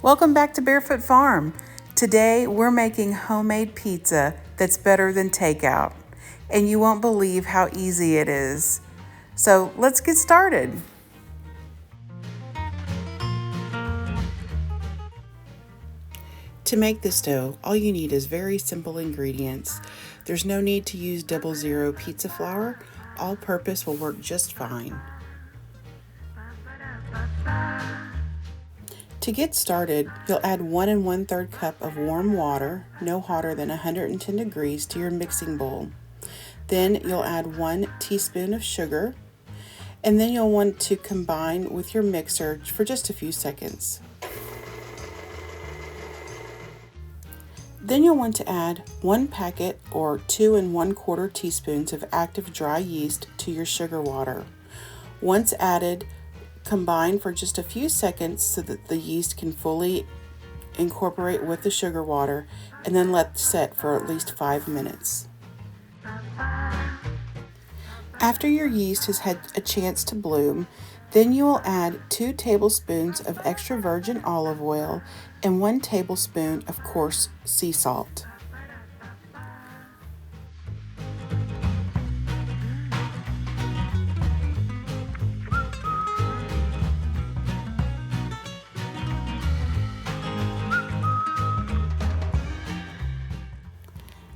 Welcome back to Barefoot Farm. Today we're making homemade pizza that's better than takeout, and you won't believe how easy it is. So let's get started. To make this dough, all you need is very simple ingredients. There's no need to use 00 pizza flour. All-purpose will work just fine. To get started, you'll add 1 1/3 cup of warm water, no hotter than 110 degrees, to your mixing bowl. Then you'll add 1 teaspoon of sugar, and then you'll want to combine with your mixer for just a few seconds. Then you'll want to add 1 packet or 2 1/4 teaspoons of active dry yeast to your sugar water. Once added, combine for just a few seconds so that the yeast can fully incorporate with the sugar water, and then let set for at least 5 minutes. After your yeast has had a chance to bloom, then you will add 2 tablespoons of extra virgin olive oil and 1 tablespoon of coarse sea salt.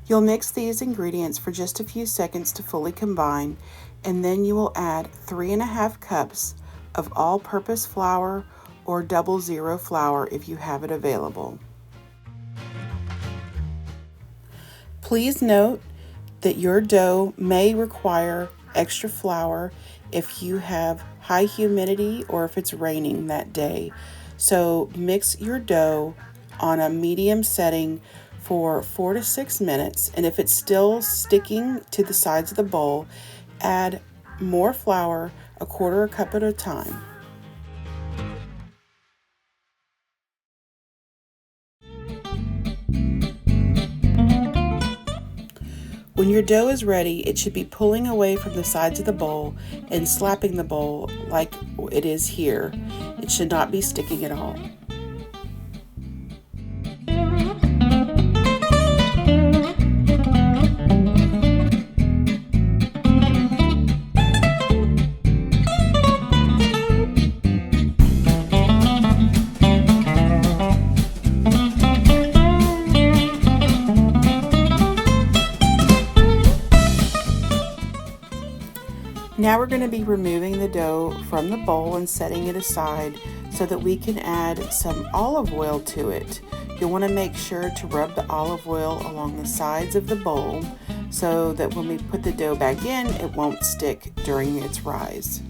You'll mix these ingredients for just a few seconds to fully combine, and then you will add 3 1/2 cups of all-purpose flour or 00 flour if you have it available. Please note that your dough may require extra flour if you have high humidity or if it's raining that day. So mix your dough on a medium setting for 4 to 6 minutes, and if it's still sticking to the sides of the bowl, add more flour, 1/4 cup at a time. When your dough is ready, it should be pulling away from the sides of the bowl and slapping the bowl like it is here. It should not be sticking at all. Now we're going to be removing the dough from the bowl and setting it aside so that we can add some olive oil to it. You'll want to make sure to rub the olive oil along the sides of the bowl so that when we put the dough back in, it won't stick during its rise.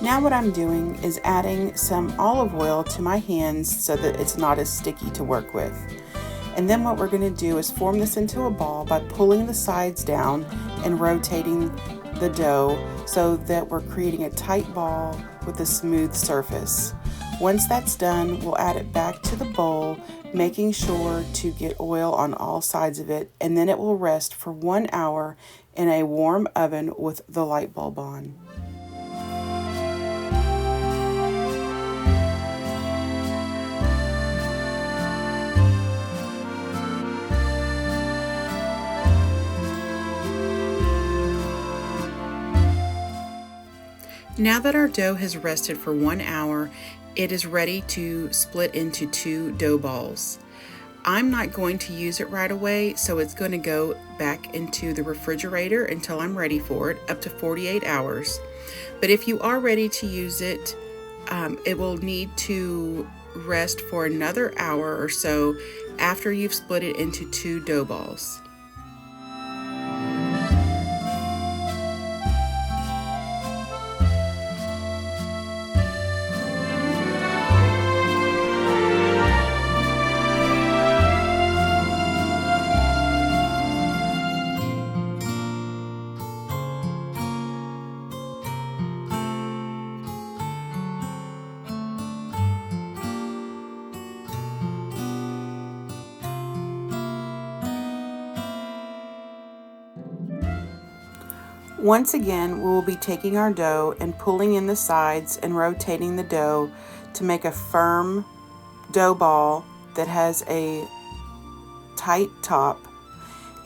Now what I'm doing is adding some olive oil to my hands so that it's not as sticky to work with. And then what we're going to do is form this into a ball by pulling the sides down and rotating the dough so that we're creating a tight ball with a smooth surface. Once that's done, we'll add it back to the bowl, making sure to get oil on all sides of it, and then it will rest for 1 hour in a warm oven with the light bulb on. Now that our dough has rested for 1 hour, it is ready to split into 2 dough balls. I'm not going to use it right away, so it's going to go back into the refrigerator until I'm ready for it, up to 48 hours. But if you are ready to use it, it will need to rest for another hour or so after you've split it into 2 dough balls. Once again, we will be taking our dough and pulling in the sides and rotating the dough to make a firm dough ball that has a tight top.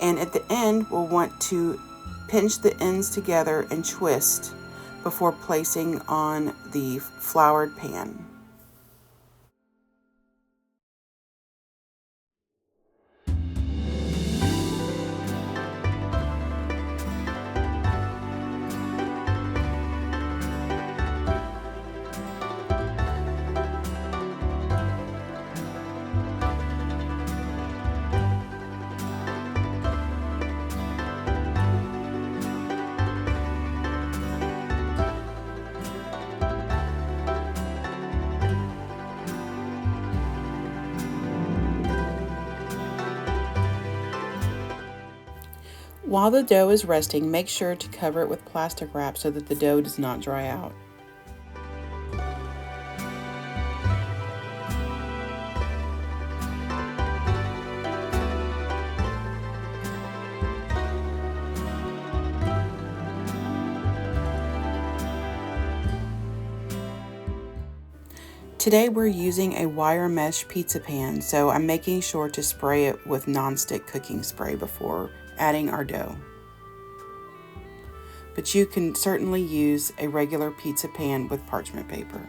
And at the end, we'll want to pinch the ends together and twist before placing on the floured pan. While the dough is resting, make sure to cover it with plastic wrap so that the dough does not dry out. Today we're using a wire mesh pizza pan, so I'm making sure to spray it with nonstick cooking spray before adding our dough. But you can certainly use a regular pizza pan with parchment paper.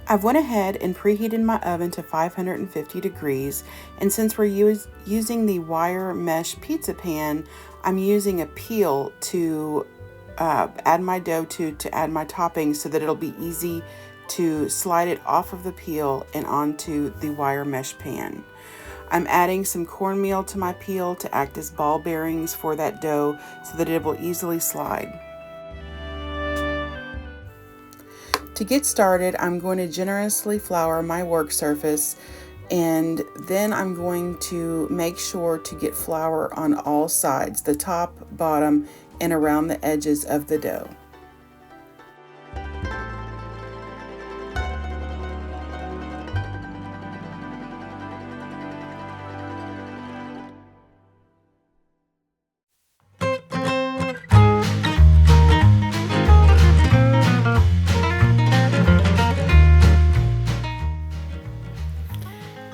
I've went ahead and preheated my oven to 550 degrees, and since we're using the wire mesh pizza pan, I'm using a peel to add my dough to add my toppings so that it'll be easy to slide it off of the peel and onto the wire mesh pan. I'm adding some cornmeal to my peel to act as ball bearings for that dough so that it will easily slide. To get started, I'm going to generously flour my work surface, and then I'm going to make sure to get flour on all sides, the top, bottom, and around the edges of the dough.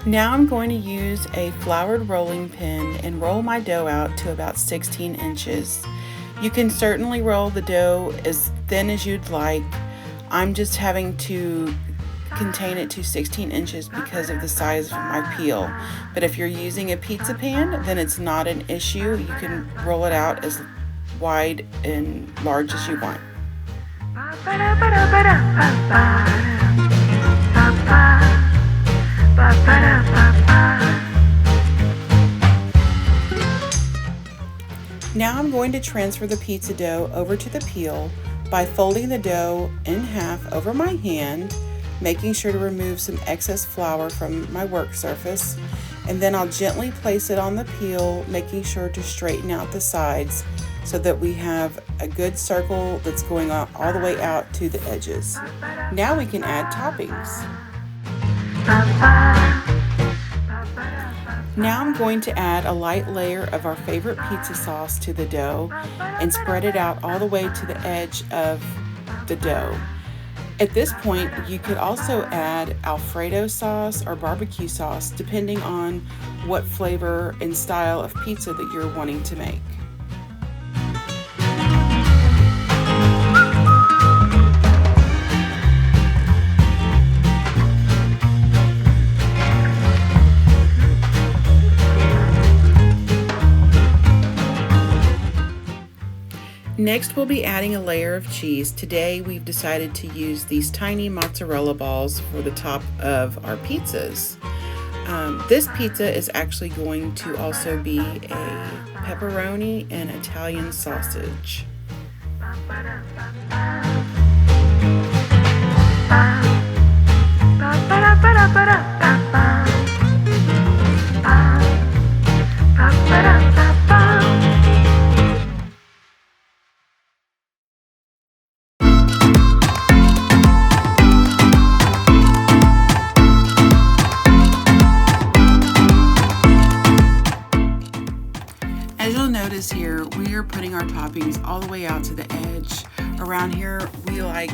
Now I'm going to use a floured rolling pin and roll my dough out to about 16 inches. You can certainly roll the dough as thin as you'd like. I'm just having to contain it to 16 inches because of the size of my peel. But if you're using a pizza pan, then it's not an issue. You can roll it out as wide and large as you want. Now I'm going to transfer the pizza dough over to the peel by folding the dough in half over my hand, making sure to remove some excess flour from my work surface, and then I'll gently place it on the peel, making sure to straighten out the sides so that we have a good circle that's going all the way out to the edges. Now we can add toppings. Now I'm going to add a light layer of our favorite pizza sauce to the dough and spread it out all the way to the edge of the dough. At this point, you could also add Alfredo sauce or barbecue sauce, depending on what flavor and style of pizza that you're wanting to make. Next, we'll be adding a layer of cheese. Today, we've decided to use these tiny mozzarella balls for the top of our pizzas. This pizza is actually going to also be a pepperoni and Italian sausage. Here we are putting we like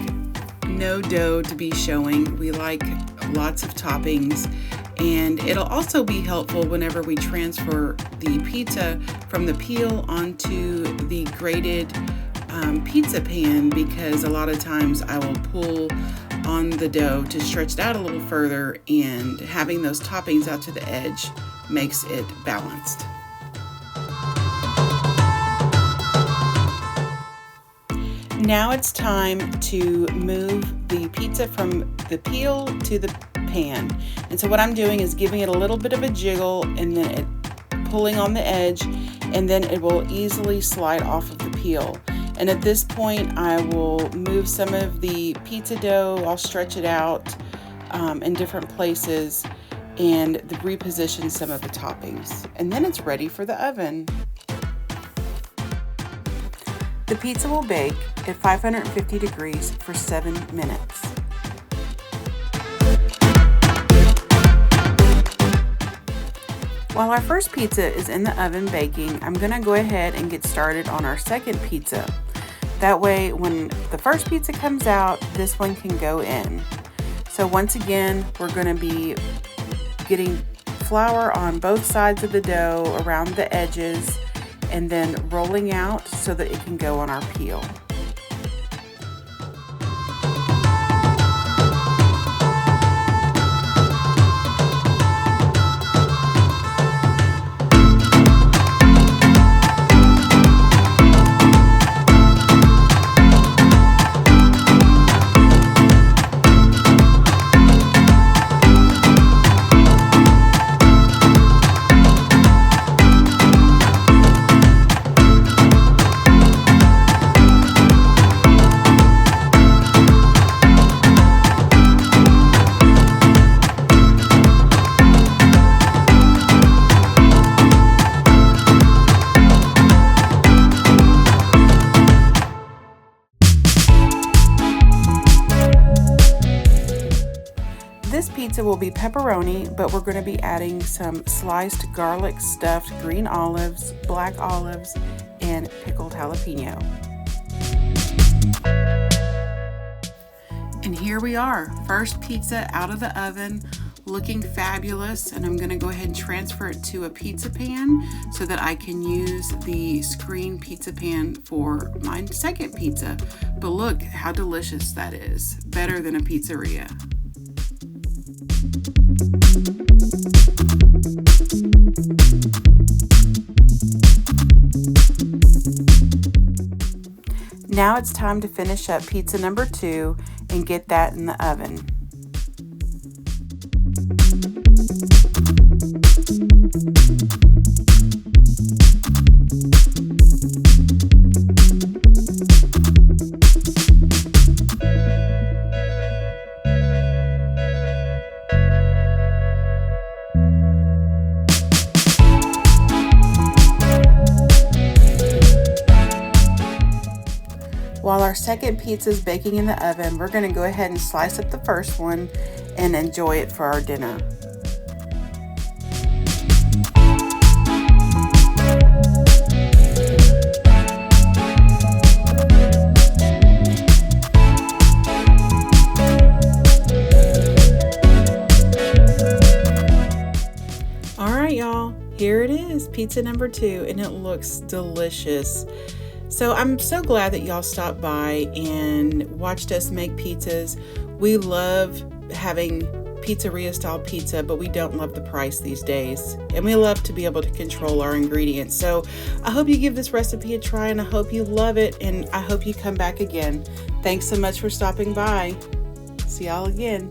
no dough to be showing. We like lots of toppings, and it'll also be helpful whenever we transfer the pizza from the peel onto the grated pizza pan, because a lot of times I will pull on the dough to stretch it out a little further, and having those toppings out to the edge makes it balanced. Now it's time to move the pizza from the peel to the pan. And so what I'm doing is giving it a little bit of a jiggle and then pulling on the edge, and then it will easily slide off of the peel. And at this point, I will move some of the pizza dough. I'll stretch it out in different places and reposition some of the toppings. And then it's ready for the oven. The pizza will bake at 550 degrees for 7 minutes. While our first pizza is in the oven baking, I'm going to go ahead and get started on our second pizza. That way, when the first pizza comes out, this one can go in. So once again, we're going to be getting flour on both sides of the dough around the edges, and then rolling out so that it can go on our peel. This pizza will be pepperoni, but we're going to be adding some sliced garlic stuffed green olives, black olives, and pickled jalapeno. And here we are, first pizza out of the oven, looking fabulous. And I'm going to go ahead and transfer it to a pizza pan so that I can use the screen pizza pan for my second pizza. But look how delicious that is, better than a pizzeria. Now it's time to finish up pizza number 2 and get that in the oven. While our second pizza is baking in the oven, we're going to go ahead and slice up the first one and enjoy it for our dinner. All right, y'all, here it is, pizza number 2, and it looks delicious. So I'm so glad that y'all stopped by and watched us make pizzas. We love having pizzeria style pizza, but we don't love the price these days. And we love to be able to control our ingredients. So I hope you give this recipe a try, and I hope you love it, and I hope you come back again. Thanks so much for stopping by. See y'all again.